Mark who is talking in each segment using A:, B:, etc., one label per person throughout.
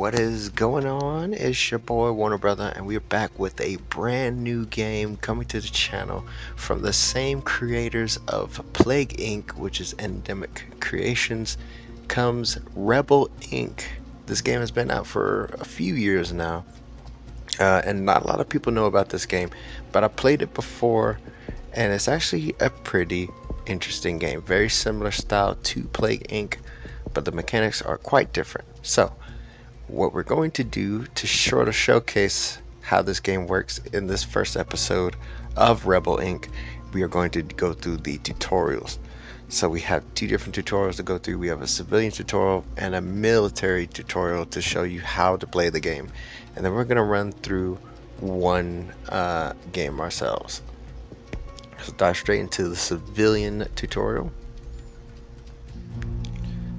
A: What is going on? It's your boy Warner Brother, and we're back with a brand new game coming to the channel from the same creators of Plague Inc., which is Endemic Creations, comes Rebel Inc. This game has been out for a few years now, and not a lot of people know about this game, but I played it before, and it's actually a pretty interesting game. Very similar style to Plague Inc., but the mechanics are quite different. So, what we're going to do to sort of showcase how this game works in this first episode of Rebel Inc., we are going to go through the tutorials. So we have two different tutorials to go through. We have a civilian tutorial and a military tutorial to show you how to play the game. And then we're going to run through one game ourselves. So dive straight into the civilian tutorial.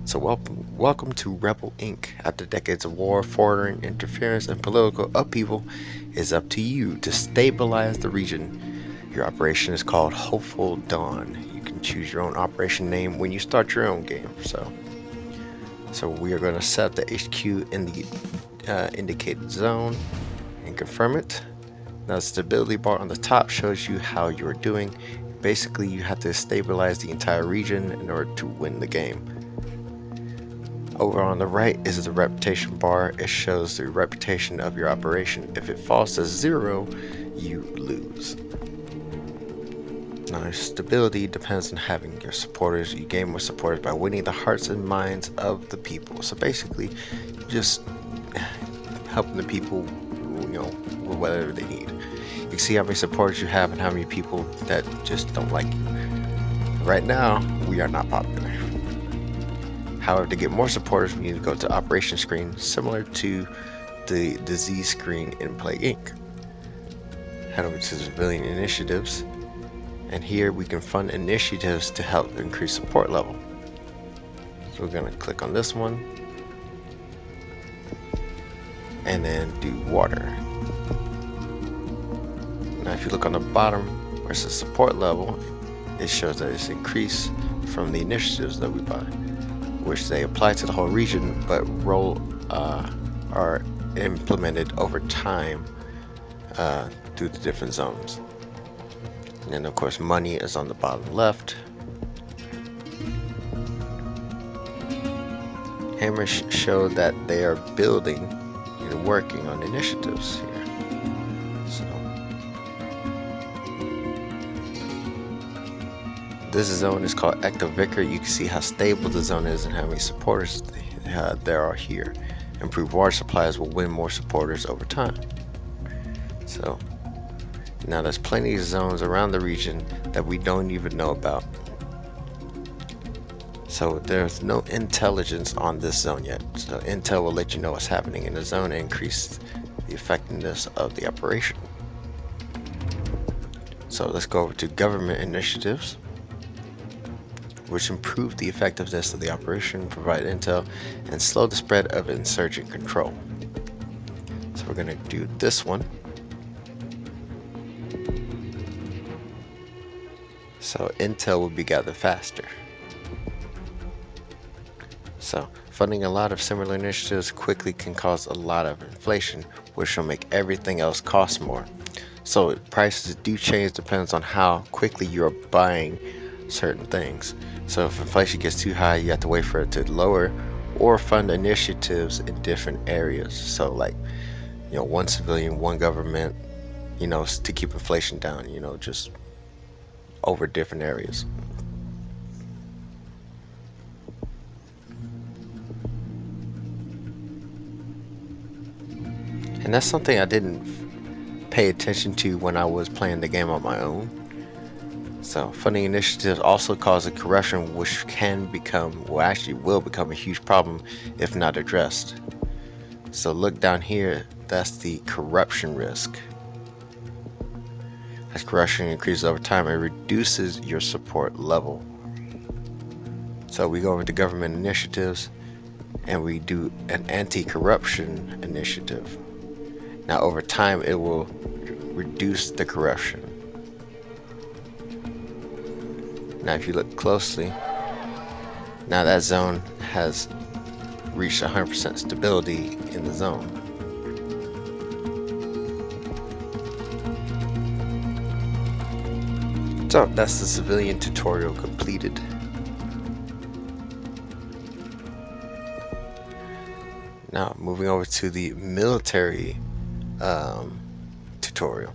A: So welcome to Rebel Inc. After decades of war, foreign interference, and political upheaval, it's up to you to stabilize the region. Your operation is called Hopeful Dawn. You can choose your own operation name when you start your own game. So we are going to set up the HQ in the indicated zone and confirm it. Now the stability bar on the top shows you how you're doing. Basically, you have to stabilize the entire region in order to win the game. Over on the right is the reputation bar. It shows the reputation of your operation. If it falls to 0, you lose. Now, stability depends on having your supporters. You gain more supporters by winning the hearts and minds of the people. So basically, just helping the people, with whatever they need. You can see how many supporters you have and how many people that just don't like you. Right now, we are not popular. However, to get more supporters, we need to go to operation screen, similar to the disease screen in Plague Inc. Head over to civilian initiatives, and here we can fund initiatives to help increase support level. So we're going to click on this one, and then do water. Now if you look on the bottom where it says support level, it shows that it's increased from the initiatives that we buy, which they apply to the whole region, but are implemented over time through the different zones. And then of course money is on the bottom left. Hammers show that they are building and working on initiatives here. So this zone is called Active Vicar. You can see how stable the zone is and how many supporters there are here. Improved water supplies will win more supporters over time. So now there's plenty of zones around the region that we don't even know about. So there's no intelligence on this zone yet. So Intel will let you know what's happening in the zone and increase the effectiveness of the operation. So let's go over to government initiatives, which improve the effectiveness of the operation, provide intel, and slow the spread of insurgent control. So we're going to do this one. So intel will be gathered faster. So funding a lot of similar initiatives quickly can cause a lot of inflation, which will make everything else cost more. So prices do change, depends on how quickly you're buying certain things. So if inflation gets too high, you have to wait for it to lower, or fund initiatives in different areas. So like, one civilian, one government, to keep inflation down, just over different areas. And that's something I didn't pay attention to when I was playing the game on my own. So funding initiatives also cause a corruption, which can become, well actually will become, a huge problem if not addressed. So look down here, that's the corruption risk. As corruption increases over time, it reduces your support level. So we go over to government initiatives and we do an anti-corruption initiative. Now over time it will reduce the corruption. Now if you look closely, now that zone has reached 100% stability in the zone. So that's the civilian tutorial completed. Now moving over to the military tutorial.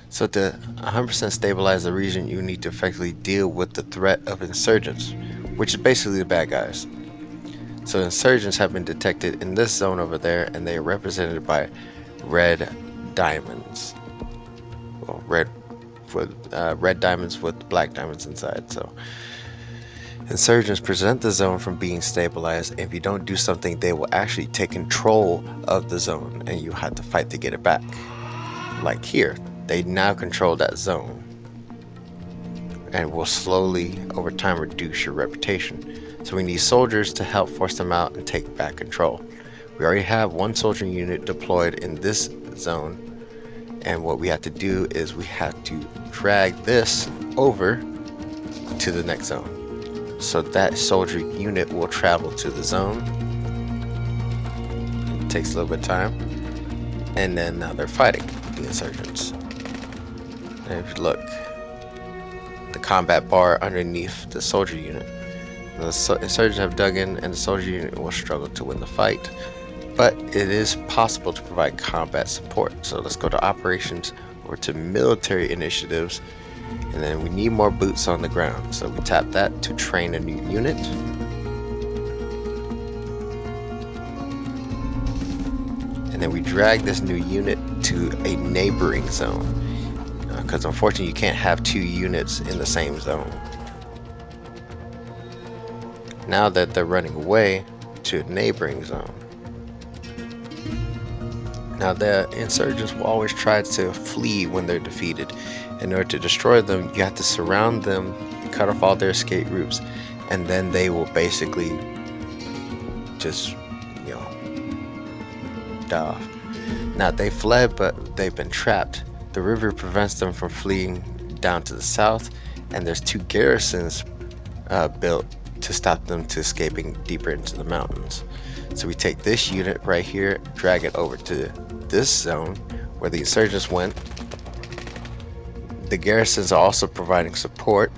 A: So to 100% stabilize the region, you need to effectively deal with the threat of insurgents, which is basically the bad guys. So insurgents have been detected in this zone over there, and they are represented by red diamonds. Well, red diamonds with black diamonds inside. So insurgents present the zone from being stabilized. If you don't do something, they will actually take control of the zone, and you have to fight to get it back. Like here, they now control that zone, and will slowly over time reduce your reputation. So we need soldiers to help force them out and take back control. We already have one soldier unit deployed in this zone, and what we have to do is we have to drag this over to the next zone. So that soldier unit will travel to the zone. It takes a little bit of time, and then now they're fighting the insurgents. And if you look, the combat bar underneath the soldier unit, the insurgents have dug in, and the soldier unit will struggle to win the fight, but it is possible to provide combat support. So let's go to operations or to military initiatives, and then we need more boots on the ground. So we tap that to train a new unit. And then we drag this new unit to a neighboring zone, because unfortunately you can't have two units in the same zone. Now that they're running away to a neighboring zone, now the insurgents will always try to flee when they're defeated. In order to destroy them, you have to surround them, cut off all their escape routes, and then they will basically just, die off. Now they fled, but they've been trapped. The river prevents them from fleeing down to the south, and there's two garrisons built to stop them to escaping deeper into the mountains. So we take this unit right here, drag it over to this zone where the insurgents went. The garrisons are also providing support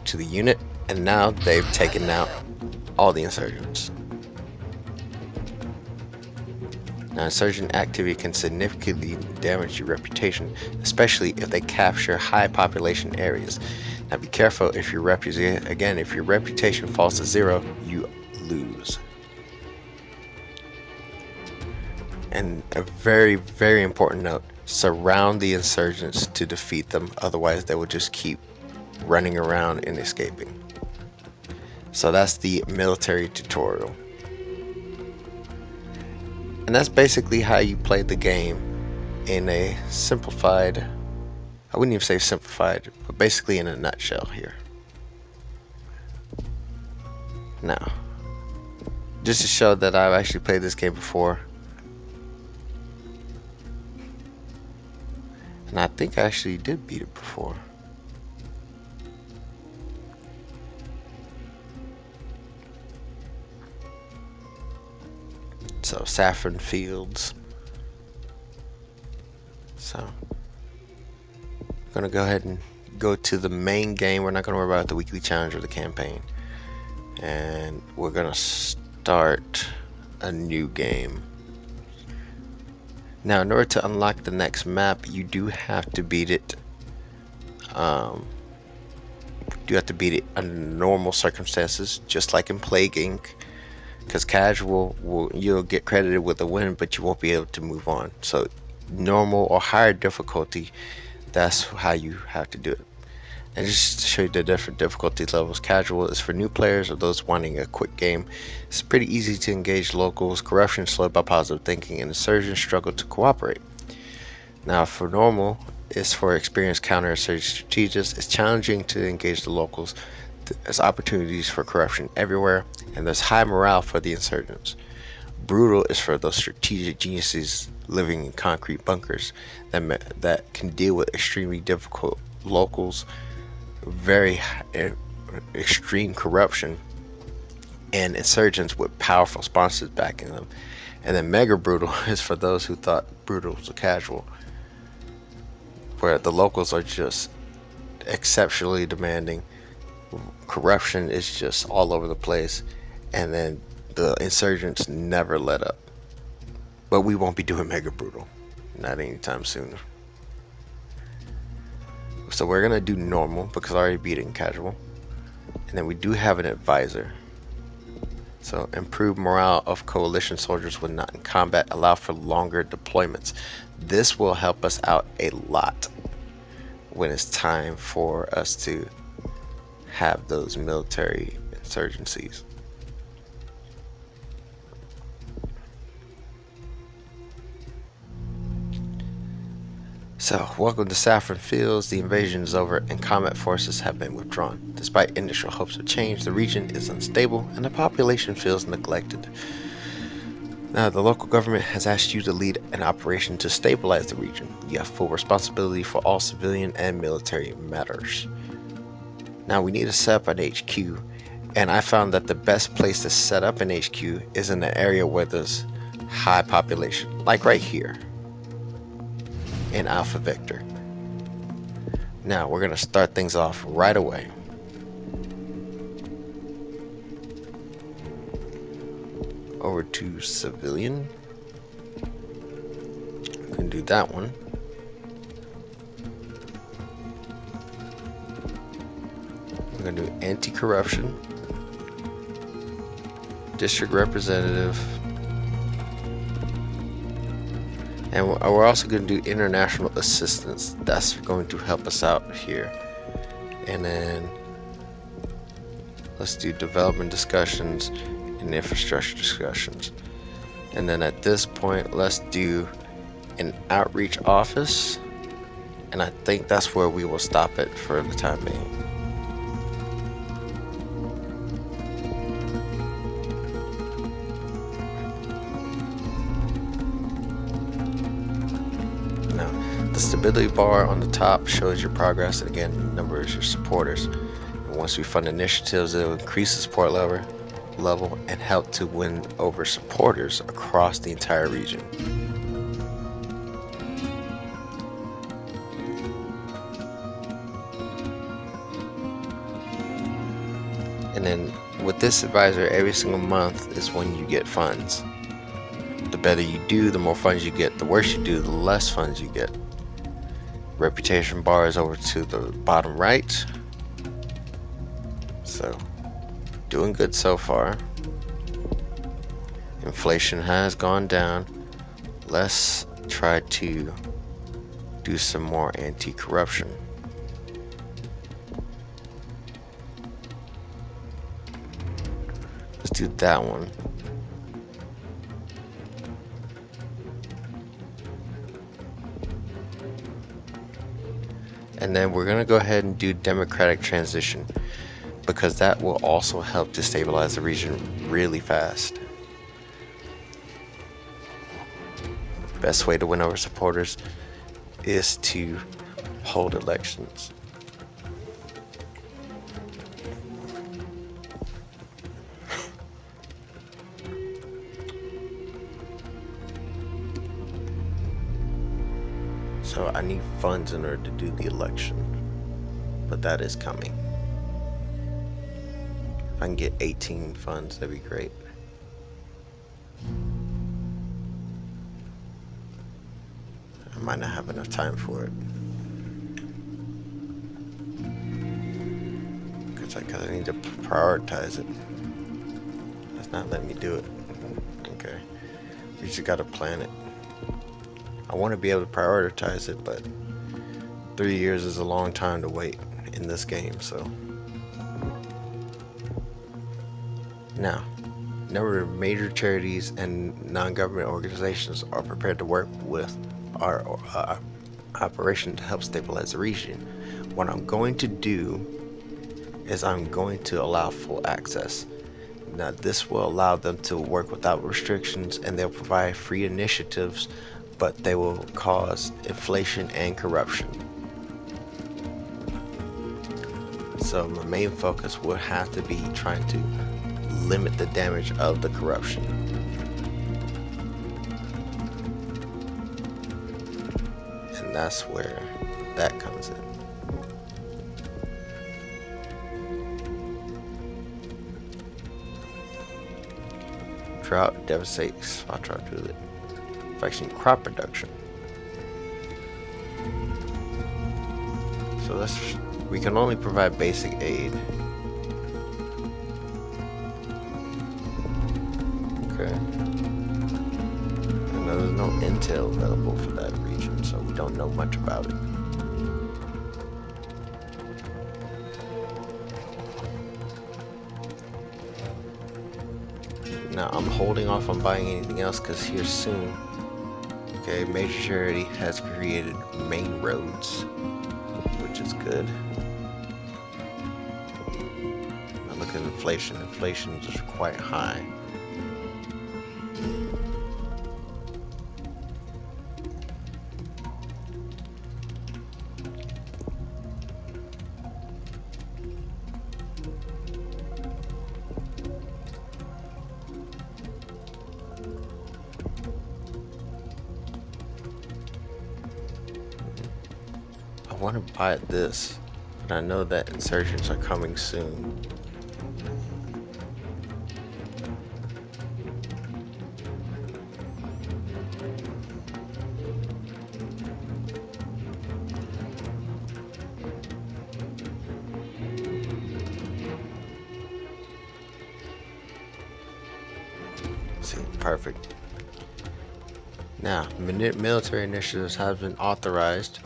A: to the unit, and now they've taken out all the insurgents. Now, insurgent activity can significantly damage your reputation, especially if they capture high population areas. Now, be careful if your reputation falls to 0, you lose. And a very, very important note: surround the insurgents to defeat them. Otherwise, they will just keep running around and escaping. So that's the military tutorial. And that's basically how you play the game in a simplified, I wouldn't even say simplified, but basically in a nutshell here. Now, just to show that I've actually played this game before, and I think I actually did beat it before. So Saffron Fields. So I'm gonna go ahead and go to the main game. We're not gonna worry about the weekly challenge or the campaign, and we're gonna start a new game. Now, in order to unlock the next map, you do have to beat it. You have to beat it under normal circumstances, just like in Plague Inc. Because casual, you'll get credited with a win, but you won't be able to move on. So normal or higher difficulty, that's how you have to do it. And just to show you the different difficulty levels, casual is for new players or those wanting a quick game. It's pretty easy to engage locals. Corruption is slowed by positive thinking, and insurgents struggle to cooperate. Now, for normal, it's for experienced counterinsurgent strategists. It's challenging to engage the locals. There's opportunities for corruption everywhere, and there's high morale for the insurgents. Brutal is for those strategic geniuses living in concrete bunkers that can deal with extremely difficult locals, very extreme corruption, and insurgents with powerful sponsors backing them. And then Mega Brutal is for those who thought Brutal was a casual, where the locals are just exceptionally demanding. Corruption is just all over the place, and then the insurgents never let up. But we won't be doing Mega Brutal, not anytime soon. So we're gonna do normal because I already beat it in casual, and then we do have an advisor. So improve morale of coalition soldiers when not in combat, allow for longer deployments. This will help us out a lot when it's time for us to have those military insurgencies. So, welcome to Saffron Fields. The invasion is over and combat forces have been withdrawn. Despite initial hopes of change, the region is unstable and the population feels neglected. Now, the local government has asked you to lead an operation to stabilize the region. You have full responsibility for all civilian and military matters. Now, we need to set up an HQ, and I found that the best place to set up an HQ is in an area where there's high population, like right here in Alpha Vector. Now we're going to start things off right away. Over to civilian. We can do that one. We're going to do anti-corruption, district representative, and we're also going to do international assistance. That's going to help us out here. And then let's do development discussions and infrastructure discussions. And then at this point, let's do an outreach office. And I think that's where we will stop it for the time being. The stability bar on the top shows your progress, and again, numbers your supporters. And once we fund initiatives, it will increase the support level and help to win over supporters across the entire region. And then with this advisor, every single month is when you get funds. The better you do, the more funds you get. The worse you do, the less funds you get. Reputation bar is over to the bottom right. So, doing good so far. Inflation has gone down. Let's try to do some more anti-corruption. Let's do that one. And then we're going to go ahead and do democratic transition, because that will also help to stabilize the region really fast. Best way to win over supporters is to hold elections. So I need funds in order to do the election, but that is coming. If I can get 18 funds, that'd be great. I might not have enough time for it, because I need to prioritize it. That's not letting me do it. Okay, we just gotta plan it. I want to be able to prioritize it, but 3 years is a long time to wait in this game, so. Now, a number of major charities and non-government organizations are prepared to work with our operation to help stabilize the region. What I'm going to do is I'm going to allow full access. Now, this will allow them to work without restrictions, and they'll provide free initiatives, but they will cause inflation and corruption. So my main focus would have to be trying to limit the damage of the corruption. And that's where that comes in. Drought devastates Saffron Julep, affecting crop production. So we can only provide basic aid. Okay. And there's no intel available for that region, so we don't know much about it. Now I'm holding off on buying anything else because here soon, okay, major charity has created main roads, which is good. Now look at inflation. Inflation is quite high. I want to buy this, but I know that insurgents are coming soon. See, perfect. Now, military initiatives have been authorized,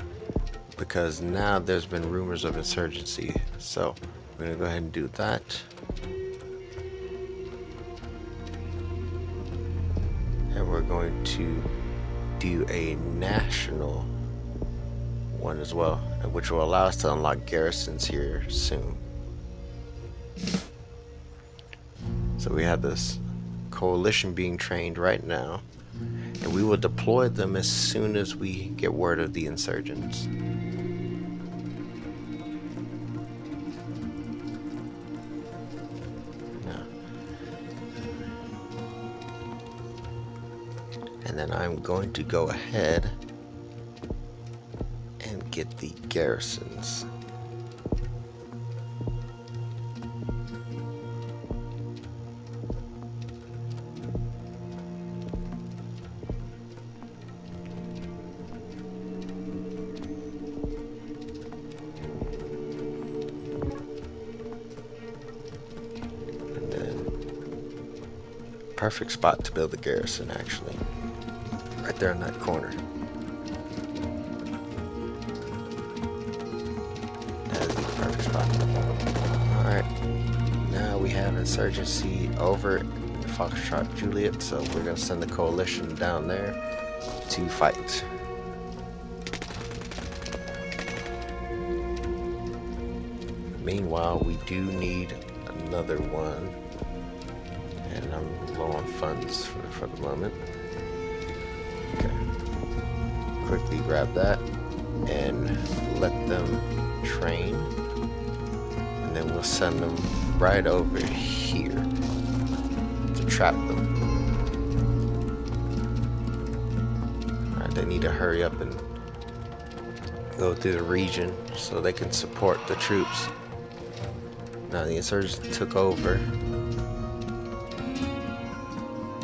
A: because now there's been rumors of insurgency. So we're gonna go ahead and do that. And we're going to do a national one as well, which will allow us to unlock garrisons here soon. So we have this coalition being trained right now, and we will deploy them as soon as we get word of the insurgents. And then I'm going to go ahead and get the garrisons. And then, perfect spot to build a garrison, actually. Right there in that corner. That is the perfect spot. Alright. Now we have insurgency over in Foxtrot Juliet, so we're going to send the coalition down there to fight. Meanwhile, we do need another one. And I'm low on funds for the moment. Quickly grab that and let them train, and then we'll send them right over here to trap them. Alright, they need to hurry up and go through the region so they can support the troops. Now the insurgents took over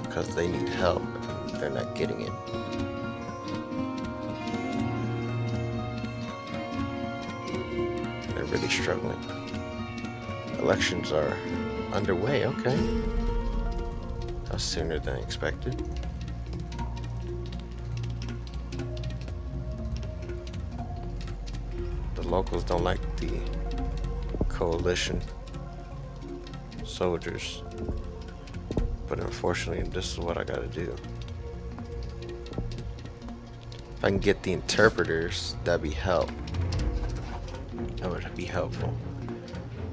A: because they need help and they're not getting it. Really struggling. Elections are underway. Okay, that was sooner than expected. The locals don't like the coalition soldiers, but unfortunately this is what I gotta do. If I can get the interpreters, that'd be help. That would be helpful.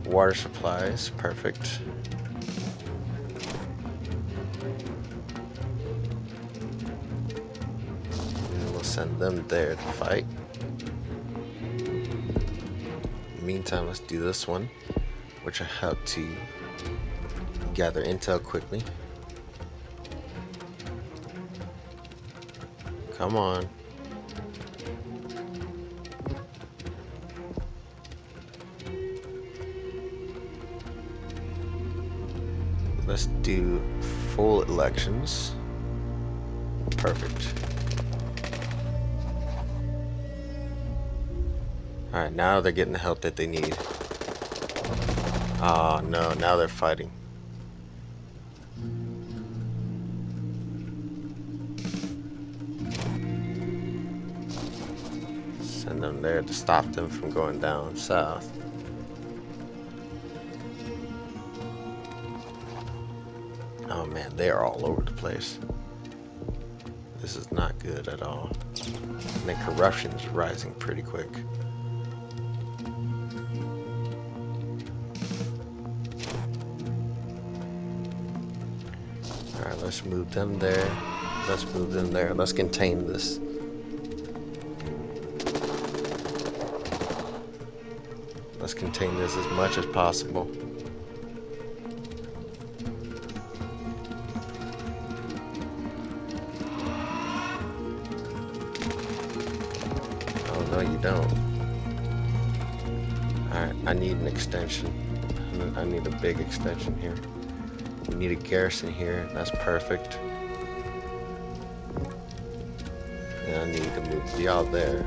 A: Water supplies, perfect. And we'll send them there to fight. In the meantime, let's do this one, which I help to gather intel quickly. Come on. Let's do full elections. Perfect. Alright, now they're getting the help that they need. Oh no, now they're fighting. Send them there to stop them from going down south. Oh man, they're all over the place. This is not good at all. And then corruption is rising pretty quick. Alright, let's move them there. Let's move them there. Let's contain this. Let's contain this as much as possible. Oh, no, you don't. Alright, I need an extension. I need a big extension here. We need a garrison here. That's perfect. And I need to move y'all there.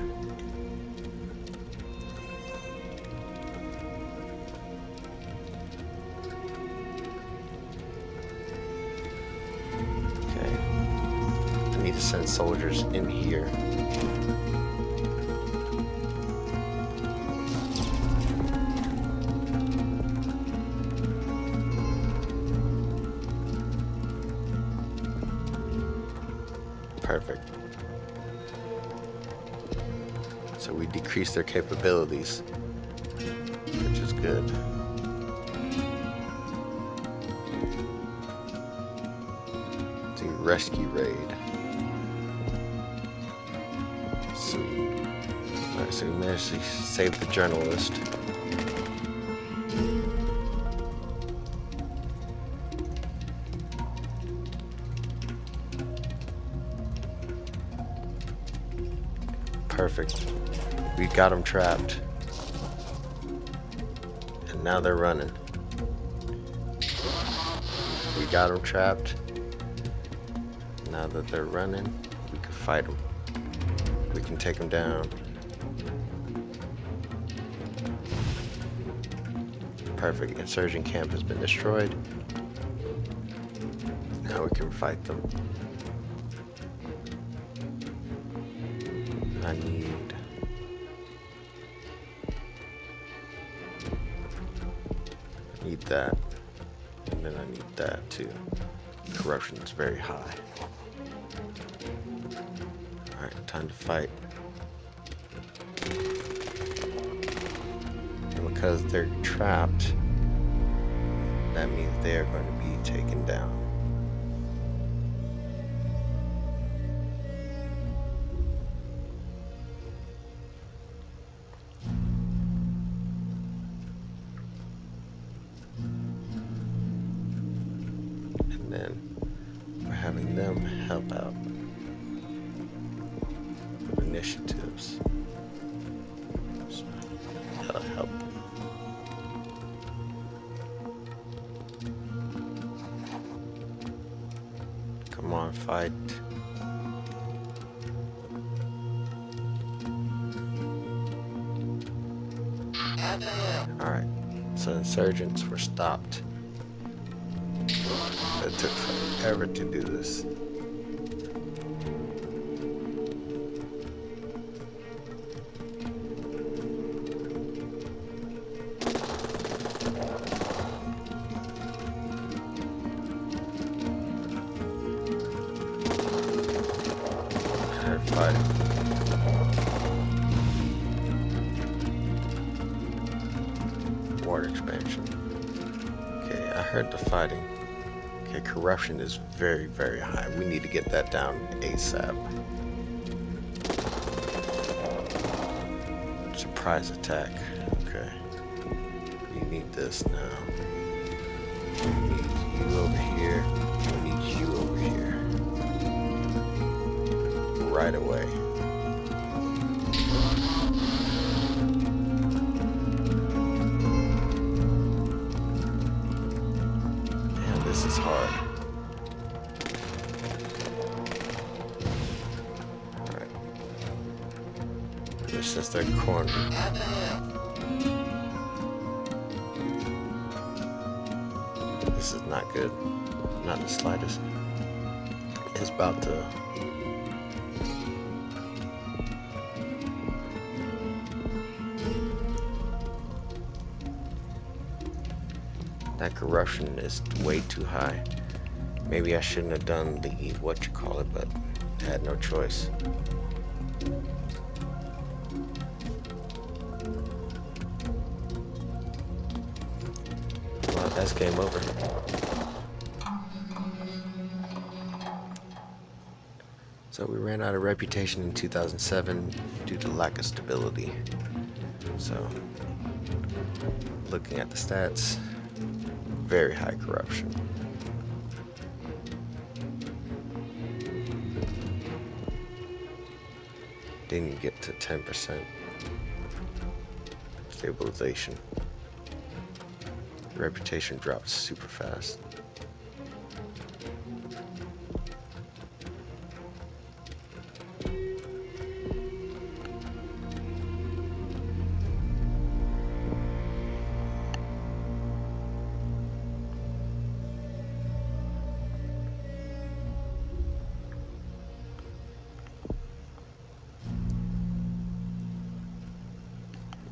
A: Okay. I need to send soldiers in here. Perfect. So we decrease their capabilities, which is good. Do rescue raid. Sweet. Alright, so we managed to save the journalist. Perfect. We got them trapped. And now they're running. We got them trapped. Now that they're running, we can fight them. We can take them down. Perfect. Insurgent camp has been destroyed. Now we can fight them. I need that, and then I need that too. Corruption is very high. Alright, time to fight. And because they're trapped, that means they're going to be taken down. And then we're having them help out with initiatives. So that'll help. Come on, fight. Alright, so insurgents were stopped. It took forever to do this. They're fighting. Ward expansion. Okay, I heard the fighting. Okay, corruption is very, very high. We need to get that down ASAP. Surprise attack. Okay. We need this now. We need you over here. We need you over here. Right away. Man, this is hard. Alright. It's just their corner. This is not good. Not the slightest. It's about to... That corruption is way too high. Maybe I shouldn't have done the what you call it, but I had no choice. Well, that's game over. So we ran out of reputation in 2007 due to lack of stability. So, looking at the stats, very high corruption. Didn't get to 10% stabilization. Reputation dropped super fast.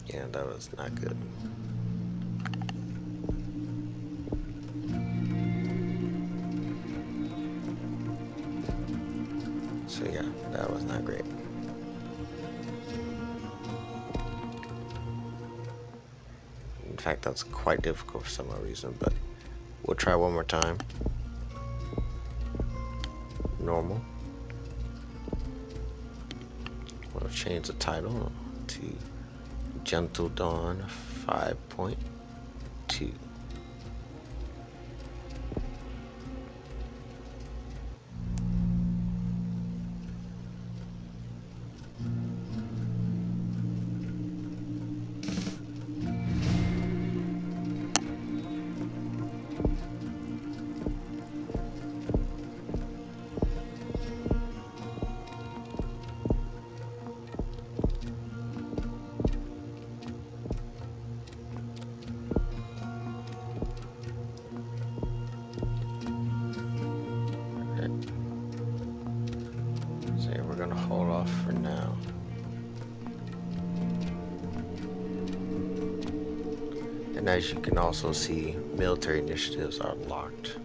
A: Yeah, that was not good. So yeah, that was not great. In fact, that's quite difficult for some reason, but we'll try one more time. Normal. We'll change the title to Gentle Dawn 5.2. We're gonna hold off for now. And as you can also see, military initiatives are locked.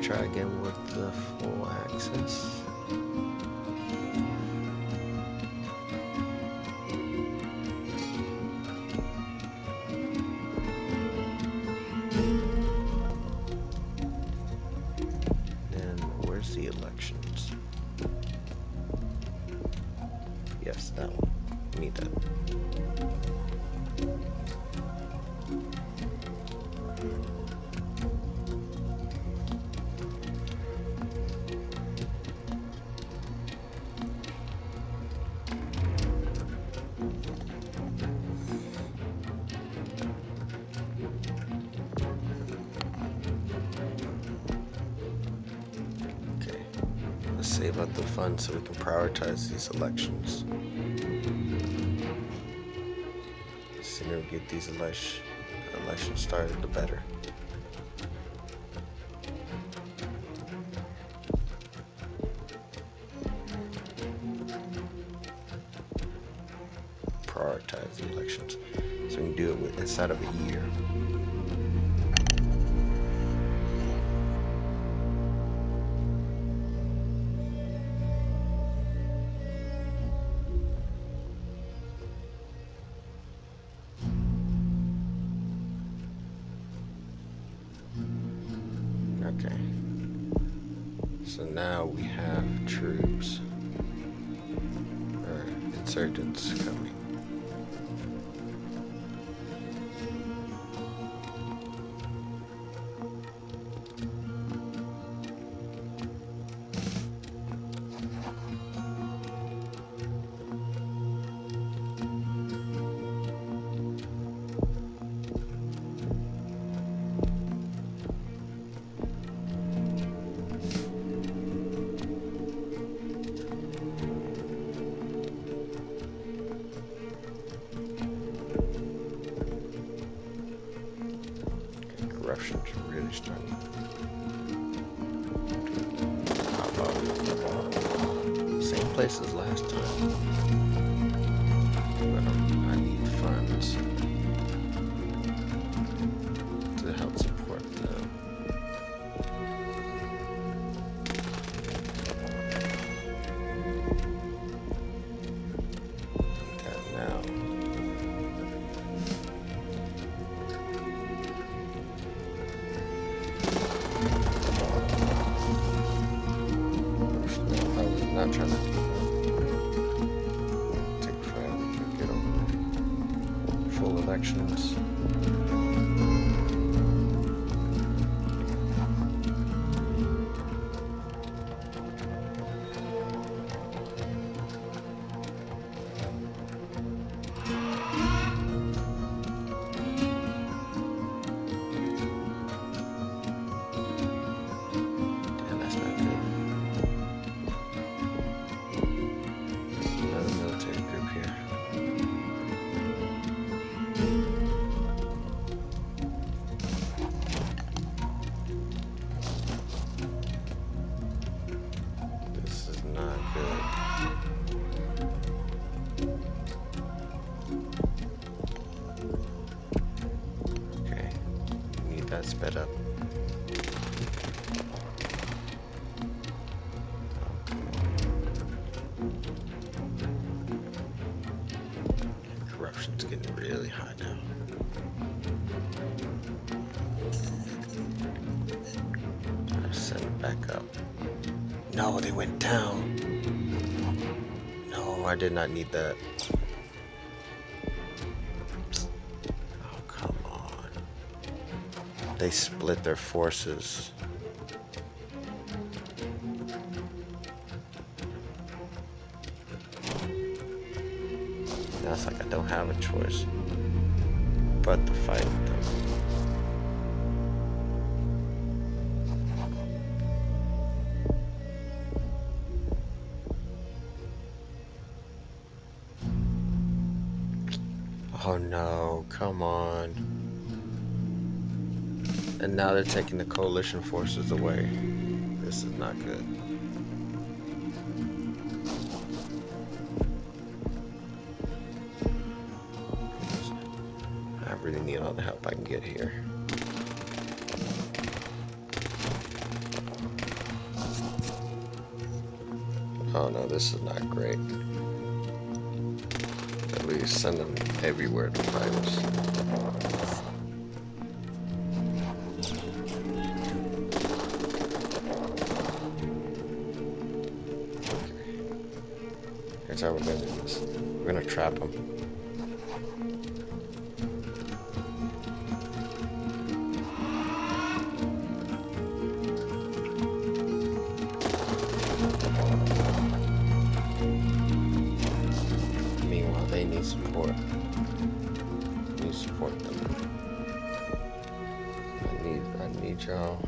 A: Try again with the full access. And where's the elections? Yes, that one. We need that. save up the funds so we can prioritize these elections. The sooner we get these elections started, the better. Prioritize the elections so we can do it inside of a year. Okay, so now we have troops or insurgents coming. Corruption's really starting to pop up. Same place as last time, but I need funds to help support them. Like that now. Not trying to take forever to get over full elections. Damn, that's not good. That sped up. Corruption's getting really high now. Let's send it back up. No, they went down. No, I did not need that. They split their forces. Now it's like I don't have a choice but to fight with them. Oh no, come on. And now they're taking the coalition forces away. This is not good. I really need all the help I can get here. Oh no, this is not great. At least send them everywhere to fight us. Here's how we're gonna do this. We're gonna trap them. Meanwhile, they need support. We need to support them. I need y'all.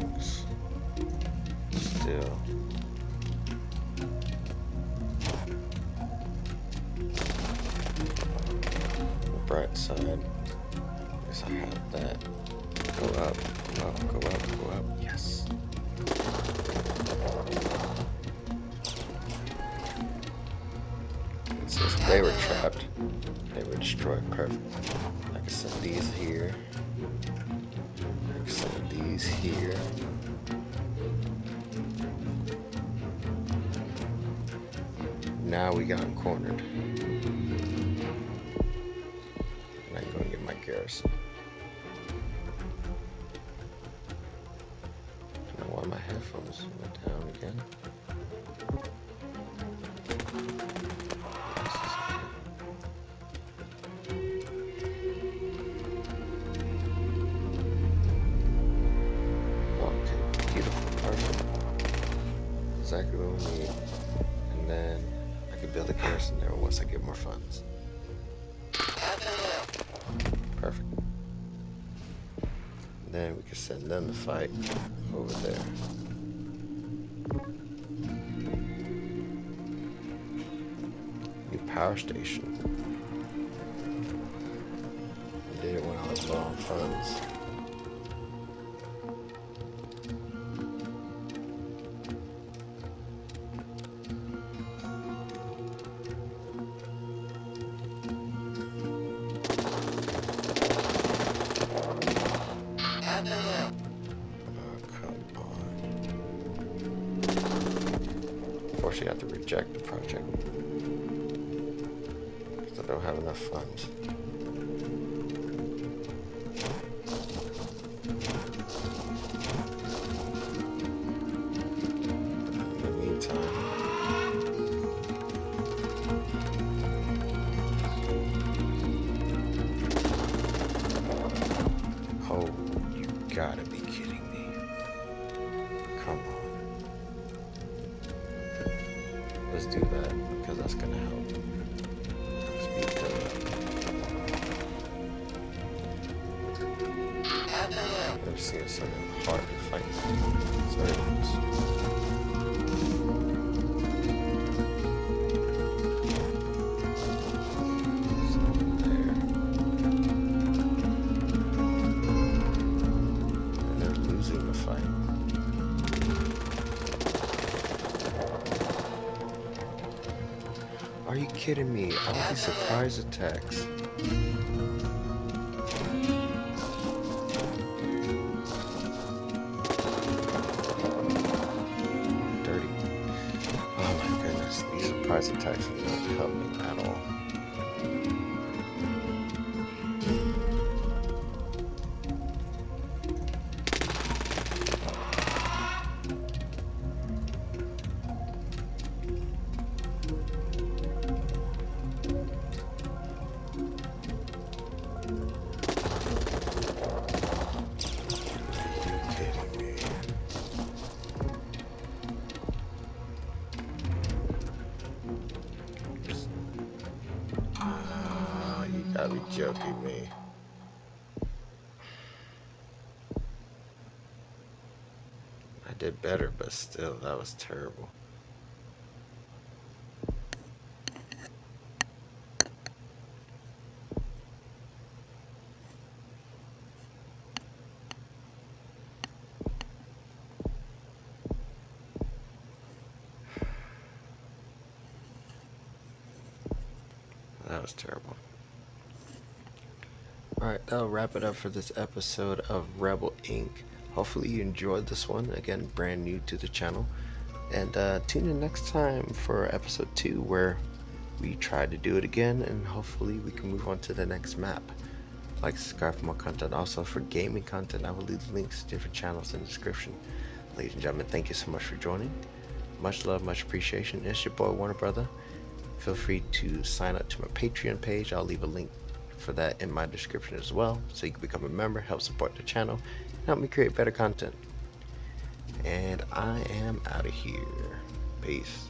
A: things. Still. The bright side is I have that. Go up, go up, go up, go up. Yes. So if they were trapped, they were destroyed. Perfect. I can send these here. I can send these here. Now we got him cornered. And I'm going to get my garrison. I don't know why my headphones went down again. Okay, beautiful, perfect. Exactly what we need. And then I can build a garrison there once I get more funds. Perfect. And then we can send them to fight over there. New power station. I did it when I was low on funds. Unfortunately, I have to reject the project because I don't have enough funds. In the meantime, oh, you gotta be kidding me. Come on. Let's do that because that's gonna help. Speed I've seen some hard to fight. And they're losing the fight. Are you kidding me? All these surprise attacks. Dirty. Oh my goodness, these surprise attacks are not helping at all. Gotta be joking me. I did better, but still, that was terrible. That was terrible. Alright, that'll wrap it up for this episode of Rebel Inc. Hopefully you enjoyed this one. Again, brand new to the channel. And tune in next time for episode 2 where we try to do it again and hopefully we can move on to the next map. Like, subscribe for more content. Also for gaming content, I will leave links to different channels in the description. Ladies and gentlemen, thank you so much for joining. Much love, much appreciation. It's your boy Warner Brother. Feel free to sign up to my Patreon page. I'll leave a link for that in my description as well, so you can become a member, help support the channel, and help me create better content. And I am out of here. Peace.